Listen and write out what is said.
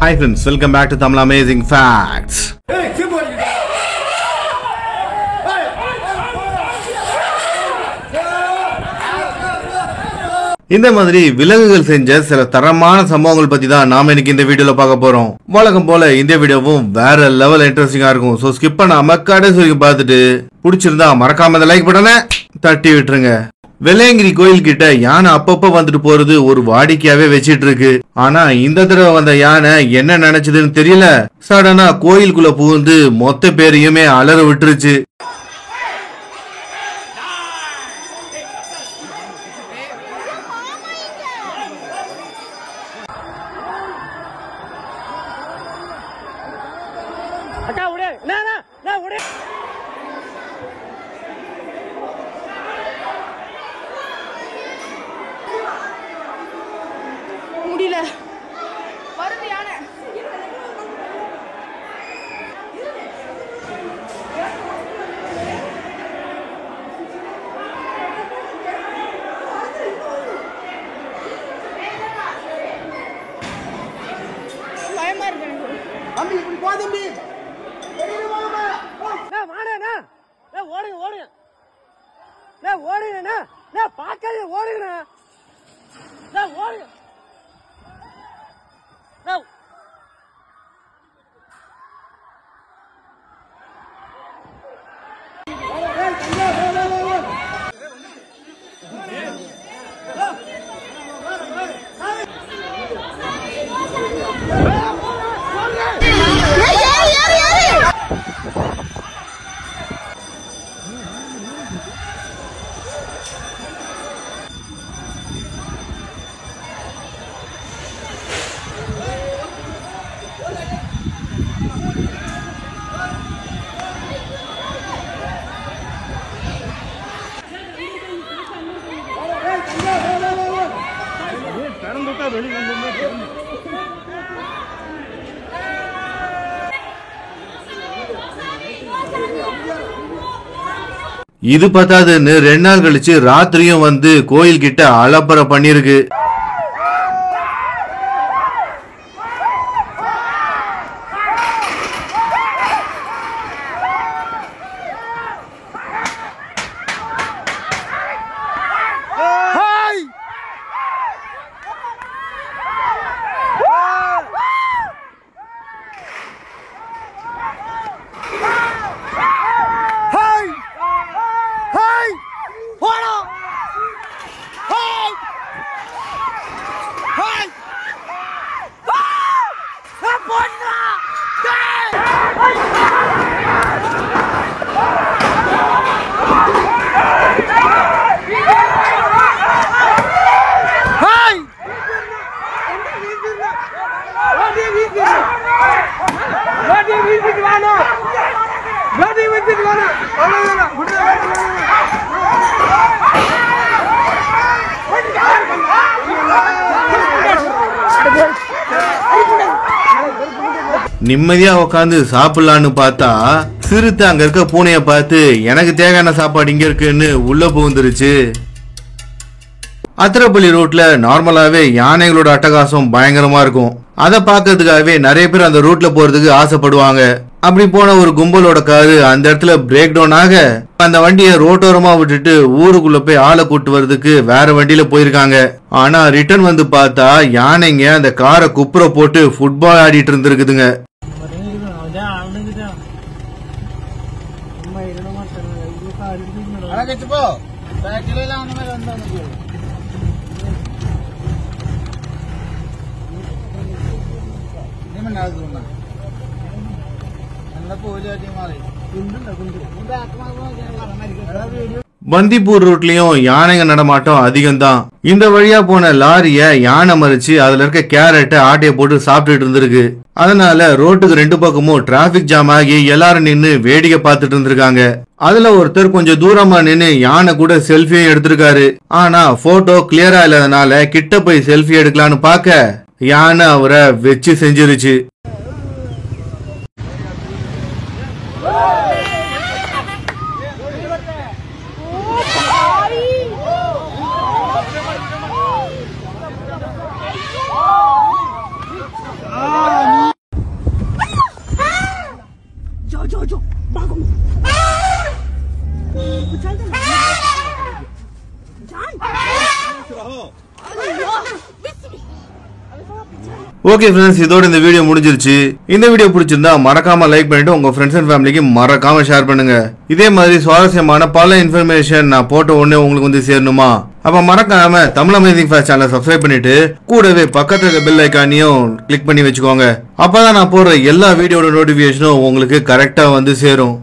Hi friends, welcome back to Tamil Amazing Facts. இந்த மாதிரி விலங்குகள் செஞ்ச சில தரமான சம்பவங்கள் பத்தி தான் நாம இன்னைக்கு இந்த வீடியோல பார்க்க போறோம். வழக்கம் போல இந்த வீடியோவும் வேற லெவல் இன்ட்ரெஸ்டிங்கா இருக்கும். சோ ஸ்கிப் பண்ணாம கடைசி வரைக்கும் பார்த்துட்டு பிடிச்சிருந்தா மறக்காம இந்த லைக் பட்டனை தட்டி விட்டுருங்க. வெள்ளையங்கிரி கோயில் கிட்ட யானை அப்பப்ப வந்துட்டு போறது ஒரு வாடிக்கையாவே வச்சிட்டு இருக்கு. ஆனா இந்த தடவை வந்த யானை என்ன நினைச்சதுன்னு தெரியல, சடனா கோயிலுக்குள்ள புகுந்து மொத்த பேரையுமே அலற விட்டுருச்சு. முடியல வருது யானை. பயமா இருக்கு எனக்கு. தம்பி இப்படி போ தம்பி. ஓடுங்க பாக்காதே ஓடுங்க. இது பத்தாதுன்னு 2 நாள் கழிச்சு ராத்திரியும் வந்து கோயில் கிட்ட அலப்பறை பண்ணிருக்கு. நிம்மதியா உட்காந்து சாப்பிடலான்னு பார்த்தா சிறுத்தை அங்க இருக்க பூனைய பார்த்து எனக்கு தேவையான சாப்பாடு இங்க இருக்குன்னு உள்ள புகுந்துருச்சு. அத்திரப்பள்ளி ரோட்ல நார்மலாவே யானைகளோட அட்டகாசம் பயங்கரமா இருக்கும். அதை பாக்கிறதுக்காகவே நிறைய பேர் அந்த ரூட்ல போறதுக்கு ஆசைப்படுவாங்க. அப்படி போன ஒரு கும்பலோட காரு அந்த இடத்துல பிரேக் டவுன் ஆக அந்த வண்டியை ரோட்டோரமா விட்டுட்டு ஊருக்குள்ள போய் ஆளை கூட்டு வர்றதுக்கு வேற வண்டியில போயிருக்காங்க. ஆனா ரிட்டர்ன் வந்து பார்த்தா யானைங்க அந்த காரை குப்புற போட்டு ஃபுட்பால் ஆடிட்டு இருந்திருக்குதுங்க. பந்திப்பூர் ரூட்லயும் யானைங்க நடமாட்டம் அதிகம்தான். இந்த வழியா போன லாரிய யானை மறிச்சு அதுல இருக்க கேரட்டை ஆட்டைய போட்டு சாப்பிட்டுட்டு இருந்திருக்கு. அதனால ரோட்டுக்கு 2 பக்கமும் டிராபிக் ஜாம் ஆகி எல்லாரும் நின்னு வேடிக்கை பார்த்துட்டு இருந்திருக்காங்க. அதுல ஒருத்தர் கொஞ்சம் தூரமா நின்னு யானை கூட செல்ஃபியும் எடுத்திருக்காரு. ஆனா போட்டோ கிளியரா இல்லாதனால கிட்ட போய் செல்ஃபி எடுக்கலான்னு பாக்க யானை அவரை வச்சு செஞ்சிருச்சு. ஓகே ஃப்ரெண்ட்ஸ், இதோட இந்த வீடியோ முடிஞ்சிருச்சு. இந்த வீடியோ பிடிச்சிருந்தா மறக்காம லைக் பண்ணிட்டு உங்க ஃப்ரெண்ட்ஸ் அண்ட் ஃபேமிலிக்கு மறக்காம ஷேர் பண்ணுங்க. இதே மாதிரி சுவாரஸ்யமான பல இன்ஃபர்மேஷன் நான் போட்ட உடனே உங்களுக்கு வந்து சேரணுமா? அப்ப மறக்காம தமிழ் அமேசிங் ஃபேக்ட்ஸ் சேனலை சப்ஸ்கிரைப் பண்ணிட்டு கூடவே பக்கத்துல இருக்க பெல் ஐக்கானையும் கிளிக் பண்ணி வச்சுக்கோங்க. அப்பதான் நான் போடுற எல்லா வீடியோட நோட்டிபிகேஷனும் உங்களுக்கு கரெக்டா வந்து சேரும்.